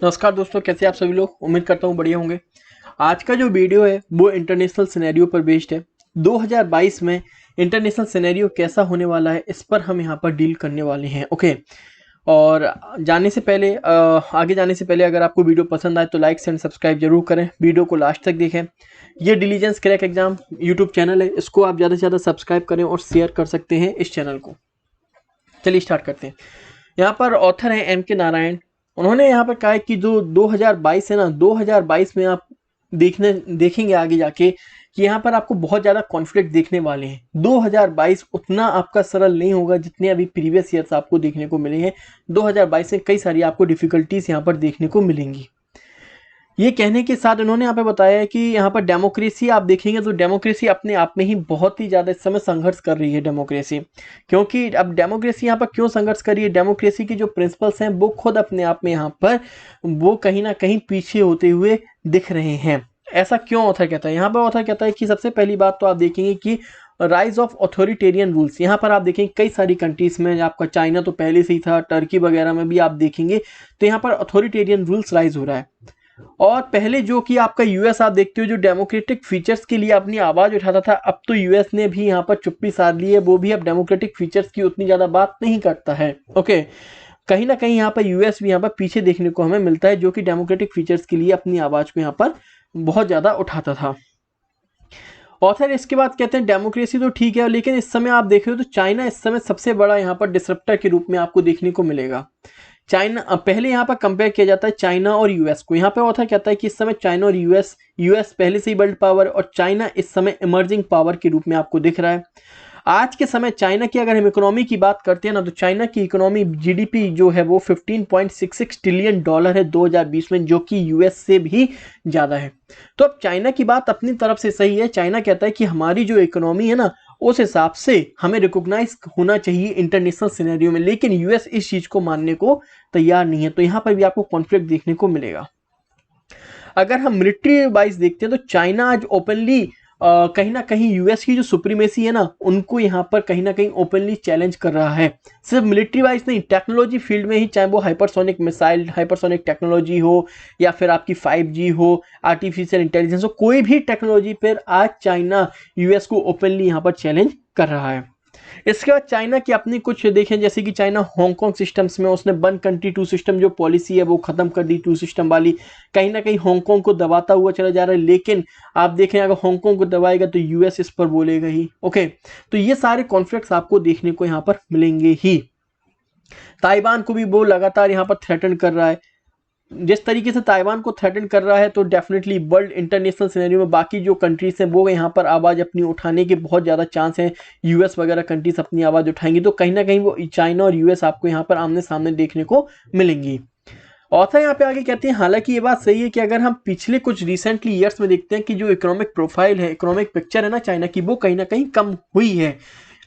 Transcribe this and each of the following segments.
नमस्कार दोस्तों, कैसे आप सभी लोग। उम्मीद करता हूँ बढ़िया होंगे। आज का जो वीडियो है वो इंटरनेशनल सिनेरियो पर बेस्ड है। 2022 में इंटरनेशनल सिनेरियो कैसा होने वाला है इस पर हम यहाँ पर डील करने वाले हैं। ओके, और आगे जाने से पहले अगर आपको वीडियो पसंद आए तो लाइक एंड सब्सक्राइब जरूर करें, वीडियो को लास्ट तक देखें। ये diligence crack exam YouTube channel है, इसको आप ज़्यादा से ज़्यादा सब्सक्राइब करें और शेयर कर सकते हैं इस चैनल को। चलिए स्टार्ट करते हैं। यहाँ पर ऑथर हैं एम के नारायण। उन्होंने यहाँ पर कहा है कि जो 2022 है ना, 2022 में आप देखेंगे आगे जाके कि यहाँ पर आपको बहुत ज़्यादा कॉन्फ्लिक्ट देखने वाले हैं। 2022 उतना आपका सरल नहीं होगा जितने अभी प्रीवियस ईयर्स आपको देखने को मिले हैं। 2022 में कई सारी आपको डिफिकल्टीज यहाँ पर देखने को मिलेंगी। ये कहने के साथ उन्होंने यहाँ पे बताया है कि यहाँ पर डेमोक्रेसी आप देखेंगे तो डेमोक्रेसी अपने आप में ही बहुत ही ज़्यादा इस समय संघर्ष कर रही है डेमोक्रेसी। क्योंकि अब डेमोक्रेसी यहाँ पर क्यों संघर्ष कर रही है, डेमोक्रेसी की जो प्रिंसिपल्स हैं वो खुद अपने आप में यहाँ पर वो कहीं ना कहीं पीछे होते हुए दिख रहे हैं। ऐसा क्यों ऑथर कहता है, यहाँ पर ऑथर कहता है कि सबसे पहली बात तो आप देखेंगे कि राइज ऑफ ऑथोरिटेरियन रूल्स। यहाँ पर आप देखेंगे कई सारी कंट्रीज में, आपका चाइना तो पहले से ही था, टर्की वगैरह में भी आप देखेंगे तो यहाँ पर ऑथोरिटेरियन रूल्स राइज हो रहा है। और पहले जो कि आपका यूएस आप देखते हो जो डेमोक्रेटिक फीचर्स के लिए अपनी आवाज उठाता था, अब तो यूएस ने भी यहाँ पर चुप्पी साध ली है। वो भी अब डेमोक्रेटिक फीचर्स की उतनी ज्यादा बात नहीं करता है। ओके, कहीं ना कहीं यहाँ पर यूएस भी यहाँ पर पीछे देखने को हमें मिलता है, जो कि डेमोक्रेटिक फीचर्स के लिए अपनी आवाज को यहाँ पर बहुत ज्यादा उठाता था। ऑथर इसके बाद कहते हैं डेमोक्रेसी तो ठीक है, लेकिन इस समय आप देख रहे हो तो चाइना इस समय सबसे बड़ा यहाँ पर डिसरप्टर के रूप में आपको देखने को मिलेगा। चाइना पहले यहाँ पर कंपेयर किया जाता है चाइना और यूएस को। यहाँ पे ऑथर कहता है कि इस समय चाइना और यूएस पहले से ही वर्ल्ड पावर और चाइना इस समय इमर्जिंग पावर के रूप में आपको दिख रहा है। आज के समय चाइना की अगर हम इकोनॉमी की बात करते हैं ना, तो चाइना की इकोनॉमी जीडीपी जो है वो $15.66 ट्रिलियन है 2020 में, जो कि यूएस से भी ज्यादा है। तो अब चाइना की बात अपनी तरफ से सही है। चाइना कहता है कि हमारी जो इकोनॉमी है ना उस हिसाब से हमें रिकॉग्नाइज होना चाहिए इंटरनेशनल सिनेरियो में, लेकिन यूएस इस चीज को मानने को तैयार नहीं है। तो यहाँ पर भी आपको कॉन्फ्लिक्ट देखने को मिलेगा। अगर हम मिलिट्री वाइज देखते हैं तो चाइना आज ओपनली कहीं ना कहीं यूएस की जो सुप्रीमेसी है ना उनको यहाँ पर कहीं ना कहीं ओपनली चैलेंज कर रहा है। सिर्फ मिलिट्री वाइज नहीं, टेक्नोलॉजी फील्ड में ही, चाहे वो हाइपरसोनिक मिसाइल, हाइपरसोनिक टेक्नोलॉजी हो या फिर आपकी 5G हो, आर्टिफिशियल इंटेलिजेंस हो, कोई भी टेक्नोलॉजी पर आज चाइना यूएस को ओपनली यहाँ पर चैलेंज कर रहा है। इसके बाद चाइना की अपनी कुछ देखें, जैसे कि चाइना हांगकांग सिस्टम्स में उसने 1 कंट्री 2 सिस्टम जो पॉलिसी है वो खत्म कर दी, 2 सिस्टम वाली। कहीं ना कहीं हांगकांग को दबाता हुआ चला जा रहा है, लेकिन आप देखें अगर हांगकांग को दबाएगा तो यूएस इस पर बोलेगा ही। ओके, तो ये सारे कॉन्फ्लिक्ट्स आपको देखने को यहाँ पर मिलेंगे ही। ताइवान को भी वो लगातार यहाँ पर थ्रेटन कर रहा है। जिस तरीके से ताइवान को थ्रेटन कर रहा है तो डेफिनेटली वर्ल्ड इंटरनेशनल सिनेरियो में बाकी जो कंट्रीज हैं वो यहाँ पर आवाज़ अपनी उठाने के बहुत ज़्यादा चांस हैं। यूएस वगैरह कंट्रीज अपनी आवाज़ उठाएंगी तो कहीं ना कहीं वो चाइना और यूएस आपको यहाँ पर आमने सामने देखने को मिलेंगी। ऑथर यहाँ पे आगे कहते हैं, हालांकि ये बात सही है कि अगर हम पिछले कुछ रिसेंटली ईयर्स में देखते हैं कि जो इकोनॉमिक प्रोफाइल है, इकोनॉमिक पिक्चर है ना चाइना की, वो कहीं ना कहीं कम हुई है।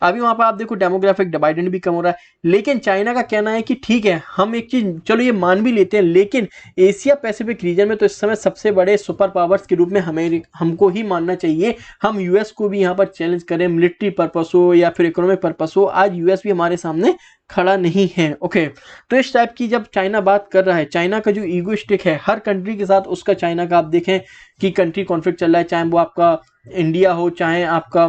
अभी वहां पर आप देखो डेमोग्राफिक डिवाइडेंड भी कम हो रहा है। लेकिन चाइना का कहना है कि ठीक है, हम एक चीज चलो ये मान भी लेते हैं, लेकिन एशिया पैसिफिक रीजन में तो इस समय सबसे बड़े सुपर पावर्स के रूप में हमको ही मानना चाहिए। हम यूएस को भी यहाँ पर चैलेंज करें, मिलिट्री पर्पस हो या फिर इकोनॉमिक पर्पस हो, आज यूएस भी हमारे सामने खड़ा नहीं है। ओके, तो इस टाइप की जब चाइना बात कर रहा है, चाइना का जो ईगोइस्टिक है हर कंट्री के साथ, उसका चाइना का आप देखें कि कंट्री कॉन्फ्लिक्ट चल रहा है, चाहे वो आपका इंडिया हो, चाहे आपका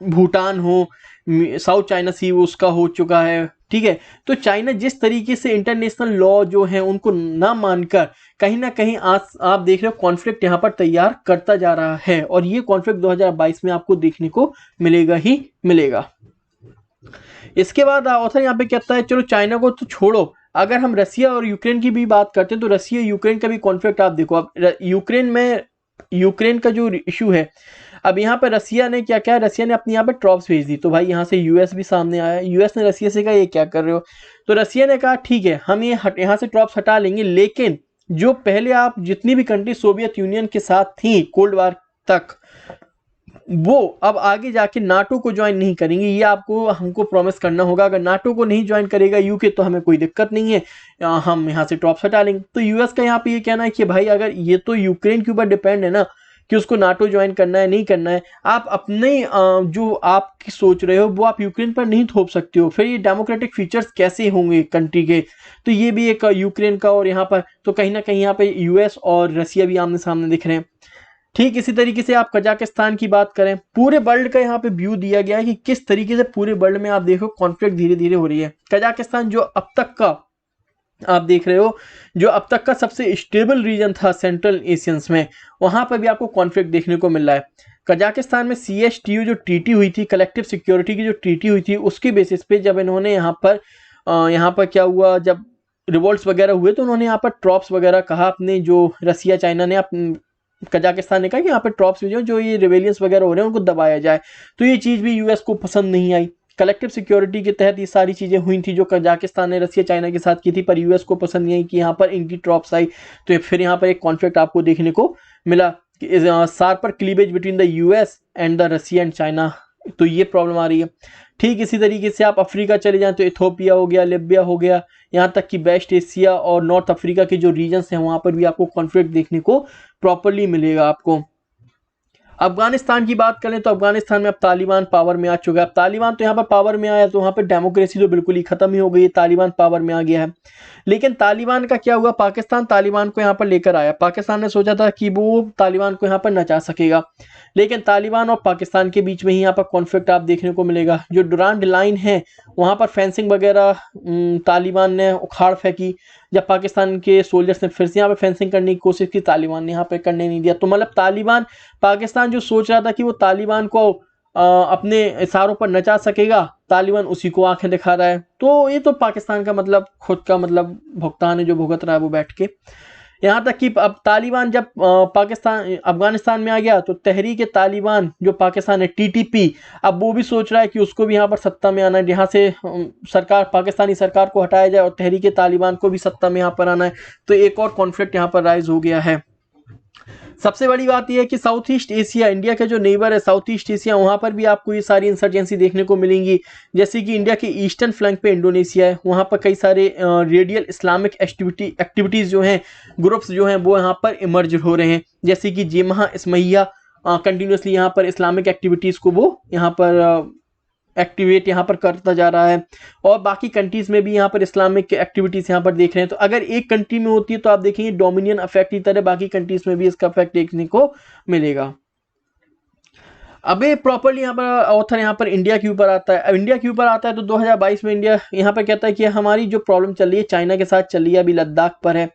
भूटान हो, साउथ चाइना सी उसका हो चुका है। ठीक है, तो चाइना जिस तरीके से इंटरनेशनल लॉ जो है उनको ना मानकर कहीं ना कहीं आप देख रहे हो कॉन्फ्लिक्ट यहाँ पर तैयार करता जा रहा है, और ये कॉन्फ्लिक्ट 2022 में आपको देखने को मिलेगा ही मिलेगा। इसके बाद ऑथर यहाँ पे कहता है चलो चाइना को तो छोड़ो, अगर हम रसिया और यूक्रेन की भी बात करते हैं तो रसिया यूक्रेन का भी कॉन्फ्लिक्ट आप देखो। अब यूक्रेन का जो इशू है, अब यहाँ पर रसिया ने क्या किया, रसिया ने अपनी यहाँ पर ट्रॉप्स भेज दी, तो भाई यहाँ से यूएस भी सामने आया। यूएस ने रसिया से कहा ये क्या कर रहे हो, तो रसिया ने कहा ठीक है हम ये यहाँ से ट्रॉप्स हटा लेंगे, लेकिन जो पहले आप जितनी भी कंट्री सोवियत यूनियन के साथ थी कोल्ड वार तक, वो अब आगे जाके नाटो को ज्वाइन नहीं करेंगे। ये आपको हमको प्रॉमिस करना होगा। अगर नाटो को नहीं ज्वाइन करेगा यूके तो हमें कोई दिक्कत नहीं है, हम यहाँ से ट्रॉप्स हटा लेंगे। तो यूएस का यहाँ पे ये कहना है कि भाई अगर ये तो यूक्रेन के ऊपर डिपेंड है ना, कि उसको नाटो ज्वाइन करना है नहीं करना है, आप अपने जो आप सोच रहे हो वो आप यूक्रेन पर नहीं थोप सकते हो। फिर ये डेमोक्रेटिक फीचर्स कैसे होंगे कंट्री के, तो ये भी एक यूक्रेन का, और यहाँ पर तो कहीं ना कहीं यहाँ पे यूएस और रसिया भी आमने सामने दिख रहे हैं। ठीक इसी तरीके से आप कजाकिस्तान की बात करें, पूरे वर्ल्ड का यहाँ पे व्यू दिया गया है कि किस तरीके से पूरे वर्ल्ड में आप देखो कॉन्फ्लिक्ट धीरे धीरे हो रही है। कजाकिस्तान जो अब तक का आप देख रहे हो, जो अब तक का सबसे स्टेबल रीजन था सेंट्रल एशियंस में, वहां पर भी आपको कॉन्फ्लिक्ट देखने को मिल रहा है। कजाकिस्तान में CSTO जो ट्रीटी हुई थी, कलेक्टिव सिक्योरिटी की जो ट्रीटी हुई थी, उसके बेसिस पे जब इन्होंने यहाँ पर क्या हुआ, जब रिवोल्ट्स वगैरह हुए तो उन्होंने यहाँ पर ट्रॉप्स वगैरह कहा, अपने जो रसिया चाइना ने कजाकिस्तान ने कहा कि यहाँ पे ट्रॉप्स जो ये रिवेलियंस वगैरह हो रहे हैं उनको दबाया जाए। तो ये चीज़ भी यूएस को पसंद नहीं आई। कलेक्टिव सिक्योरिटी के तहत ये सारी चीज़ें हुई थी जो कजाकिस्तान ने रसिया चाइना के साथ की थी, पर यूएस को पसंद नहीं आई कि यहाँ पर इनकी ट्रॉप्स आई। तो फिर यहाँ पर एक कॉन्फ्लिक्ट आपको देखने को मिला कि sharper cleavage between the US and the Russia and China, तो ये प्रॉब्लम आ रही है। ठीक इसी तरीके से आप अफ्रीका चले जाएं तो इथोपिया हो गया, लिबिया हो गया, यहाँ तक कि वेस्ट एशिया और नॉर्थ अफ्रीका के जो रीजन्स हैं वहाँ पर भी आपको कॉन्फ्लिक्ट देखने को प्रॉपरली मिलेगा आपको। अफगानिस्तान की बात करें तो अफगानिस्तान में अब तालिबान पावर में आ चुका है। अब तालिबान तो यहाँ पर पावर में आया तो वहाँ पर डेमोक्रेसी तो बिल्कुल ही खत्म ही हो गई है, तालिबान पावर में आ गया है। लेकिन तालिबान का क्या हुआ, पाकिस्तान तालिबान को यहाँ पर लेकर आया। पाकिस्तान ने सोचा था कि वो तालिबान को यहाँ पर नचा सकेगा, लेकिन तालिबान और पाकिस्तान के बीच में ही यहाँ पर कॉन्फ्लिक्ट आप देखने को मिलेगा। जो डुरांड लाइन है वहाँ पर फेंसिंग वगैरह तालिबान ने उखाड़ फेंकी। जब पाकिस्तान के सोल्जर्स ने फिर से यहाँ पे फेंसिंग करने की कोशिश की, तालिबान ने यहाँ पे करने नहीं दिया। तो मतलब तालिबान, पाकिस्तान जो सोच रहा था कि वो तालिबान को अपने इशारों पर नचा सकेगा, तालिबान उसी को आंखें दिखा रहा है। तो ये तो पाकिस्तान का मतलब खुद का मतलब भुगतान है जो भुगत रहा है वो बैठ के। यहाँ तक कि अब तालिबान जब पाकिस्तान अफगानिस्तान में आ गया तो तहरीक तालिबान जो पाकिस्तान है TTP, अब वो भी सोच रहा है कि उसको भी यहाँ पर सत्ता में आना है, यहाँ से सरकार पाकिस्तानी सरकार को हटाया जाए और तहरीक तालिबान को भी सत्ता में यहाँ पर आना है। तो एक और कॉन्फ्लिक्ट यहाँ पर राइज हो गया है। सबसे बड़ी बात यह है कि साउथ ईस्ट एशिया, इंडिया का जो नेबर है साउथ ईस्ट एशिया, वहां पर भी आपको ये सारी इंसर्जेंसी देखने को मिलेंगी। जैसे कि इंडिया के ईस्टर्न फ्लैंक पे इंडोनेशिया है, वहां पर कई सारे रेडियल इस्लामिक एक्टिविटीज जो हैं, ग्रुप्स जो हैं वो यहाँ पर इमर्ज हो रहे हैं। जैसे कि जेमहा इस्मैया कंटिन्यूसली यहाँ पर इस्लामिक एक्टिविटीज़ को वो यहाँ पर एक्टिवेट यहाँ पर करता जा रहा है, और बाकी कंट्रीज में भी यहाँ पर इस्लामिक एक्टिविटीज यहाँ पर देख रहे हैं। तो अगर एक कंट्री में होती है तो आप देखेंगे डोमिनियन अफेक्ट की तरह बाकी कंट्रीज में भी इसका अफेक्ट देखने को मिलेगा। अब ये प्रॉपरली यहाँ पर ऑथर यहाँ पर इंडिया के ऊपर आता है। अब इंडिया के ऊपर आता है तो 2022 में इंडिया यहाँ पर कहता है कि हमारी जो प्रॉब्लम चल रही है चाइना के साथ चल रही है, अभी लद्दाख पर है,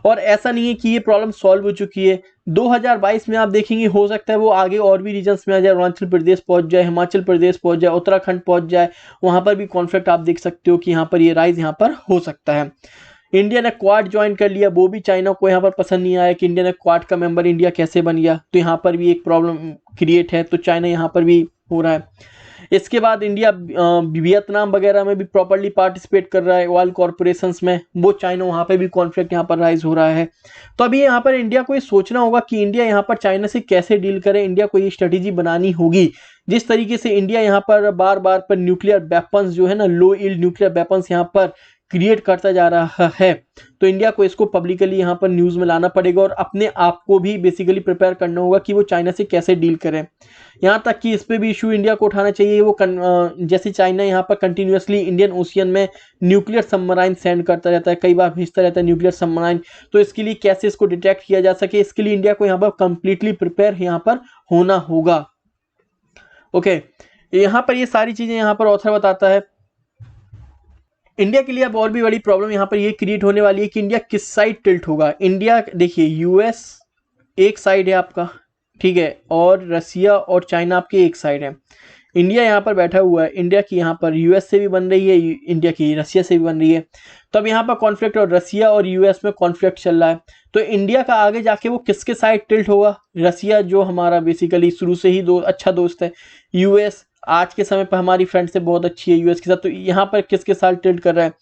और ऐसा नहीं है कि ये प्रॉब्लम सॉल्व हो चुकी है। 2022 में आप देखेंगे हो सकता है वो आगे और भी रीजन्स में आ जाए, अरुणाचल प्रदेश पहुंच जाए, हिमाचल प्रदेश पहुंच जाए, उत्तराखंड पहुंच जाए, वहां पर भी कॉन्फ्लिक्ट आप देख सकते हो कि यहाँ पर ये राइज यहाँ पर हो सकता है। इंडिया ने क्वाड ज्वाइन कर लिया, वो भी चाइना को यहाँ पर पसंद नहीं आया कि इंडिया ने क्वाड का मेंबर इंडिया कैसे बन गया, तो यहाँ पर भी एक प्रॉब्लम क्रिएट है। तो चाइना यहाँ पर भी हो रहा है। इसके बाद इंडिया वियतनाम वगैरह में भी प्रॉपर्ली पार्टिसिपेट कर रहा है ऑयल कॉरपोरेशंस में, वो चाइना वहाँ पे भी कॉन्फ्लिक्ट यहाँ पर राइज हो रहा है। तो अभी यहाँ पर इंडिया को ये सोचना होगा कि इंडिया यहाँ पर चाइना से कैसे डील करे। इंडिया को ये स्ट्रेटेजी बनानी होगी। जिस तरीके से इंडिया यहाँ पर बार बार पर न्यूक्लियर वेपन्स जो है ना, लो यील्ड न्यूक्लियर वेपन्स यहाँ पर क्रिएट करता जा रहा है, तो इंडिया को इसको पब्लिकली यहाँ पर न्यूज़ में लाना पड़ेगा और अपने आप को भी बेसिकली प्रिपेयर करना होगा कि वो चाइना से कैसे डील करें। यहाँ तक कि इस पे भी इशू इंडिया को उठाना चाहिए। वो जैसे चाइना यहाँ पर कंटिन्यूसली इंडियन ओशियन में न्यूक्लियर सबमराइन सेंड करता रहता है, कई बार भेजता रहता है न्यूक्लियर सबमराइन, तो इसके लिए कैसे इसको डिटेक्ट किया जा सके, इसके लिए इंडिया को यहाँ पर कंप्लीटली प्रिपेयर यहाँ पर होना होगा। ओके, यहाँ पर ये सारी चीज़ें यहाँ पर ऑथर बताता है। इंडिया के लिए अब और भी बड़ी प्रॉब्लम यहाँ पर ये क्रिएट होने वाली है कि इंडिया किस साइड टिल्ट होगा। इंडिया देखिए, यूएस एक साइड है आपका, ठीक है, और रसिया और चाइना आपके एक साइड है। इंडिया यहाँ पर बैठा हुआ है, इंडिया की यहाँ पर यूएस से भी बन रही है, इंडिया की रसिया से भी बन रही है। तो अब यहाँ पर कॉन्फ्लिक्ट और रसिया और यूएस में कॉन्फ्लिक्ट चल रहा है। तो इंडिया का आगे जाके वो किसके साइड टिल्ट होगा। रसिया जो हमारा बेसिकली शुरू से ही अच्छा दोस्त है, यूएस आज के समय पर हमारी फ्रेंड से बहुत अच्छी है यूएस के साथ, तो यहाँ पर किसके साथ टिल्ट कर रहा है।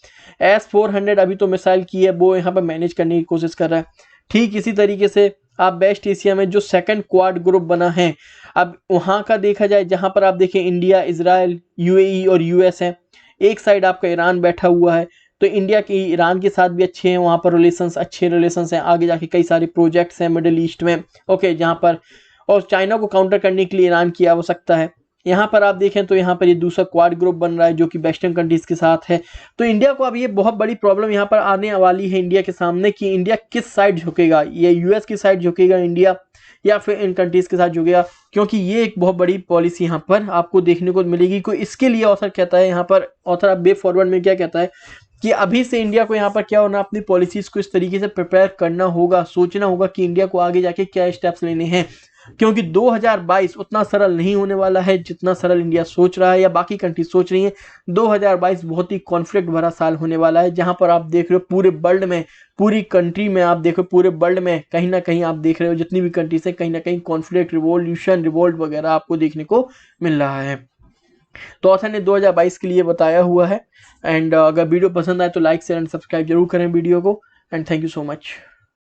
S-400 अभी तो मिसाइल की है, वो यहाँ पर मैनेज करने की कोशिश कर रहा है। ठीक इसी तरीके से आप वेस्ट एशिया में जो सेकंड क्वाड ग्रुप बना है, अब वहाँ का देखा जाए, जहाँ पर आप देखें इंडिया, इजराइल, यूएई और यूएस है। एक साइड आपका ईरान बैठा हुआ है, तो इंडिया की ईरान के साथ भी अच्छे हैं, वहाँ पर अच्छे रिलेशंस हैं। आगे जाके कई सारे प्रोजेक्ट्स हैं मिडिल ईस्ट में, ओके, जहाँ पर और चाइना को काउंटर करने के लिए ईरान की आवश्यकता है। यहाँ पर आप देखें तो यहाँ पर ये दूसरा क्वाड ग्रुप बन रहा है जो कि वेस्टर्न कंट्रीज के साथ है। तो इंडिया को अब ये बहुत बड़ी प्रॉब्लम यहाँ पर आने वाली है इंडिया के सामने कि इंडिया किस साइड झुकेगा, ये यूएस की साइड झुकेगा इंडिया या फिर इन कंट्रीज के साथ झुकेगा, क्योंकि ये एक बहुत बड़ी पॉलिसी यहाँ पर आपको देखने को मिलेगी। कोई इसके लिए ऑथर कहता है, यहाँ पर ऑथर अब वे फॉरवर्ड में क्या कहता है कि अभी से इंडिया को यहाँ पर क्या होना, अपनी पॉलिसीज को इस तरीके से प्रिपेयर करना होगा, सोचना होगा कि इंडिया को आगे जाके क्या स्टेप्स लेने हैं, क्योंकि 2022 उतना सरल नहीं होने वाला है जितना सरल इंडिया सोच रहा है या बाकी कंट्री सोच रही है। 2022 बहुत ही कॉन्फ्लिक्ट भरा साल होने वाला है, जहां पर आप देख रहे हो पूरे वर्ल्ड में, पूरी कंट्री में आप देखो, पूरे वर्ल्ड में कहीं ना कहीं आप देख रहे हो जितनी भी कंट्रीज है, कहीं ना कहीं कॉन्फ्लिक्ट, रिवॉल्यूशन, रिवोल्ट वगैरह आपको देखने को मिल रहा है। तो ऑथर ने 2022 के लिए बताया हुआ है। एंड अगर वीडियो पसंद आए तो लाइक शेयर एंड सब्सक्राइब जरूर करें वीडियो को। And thank you so much.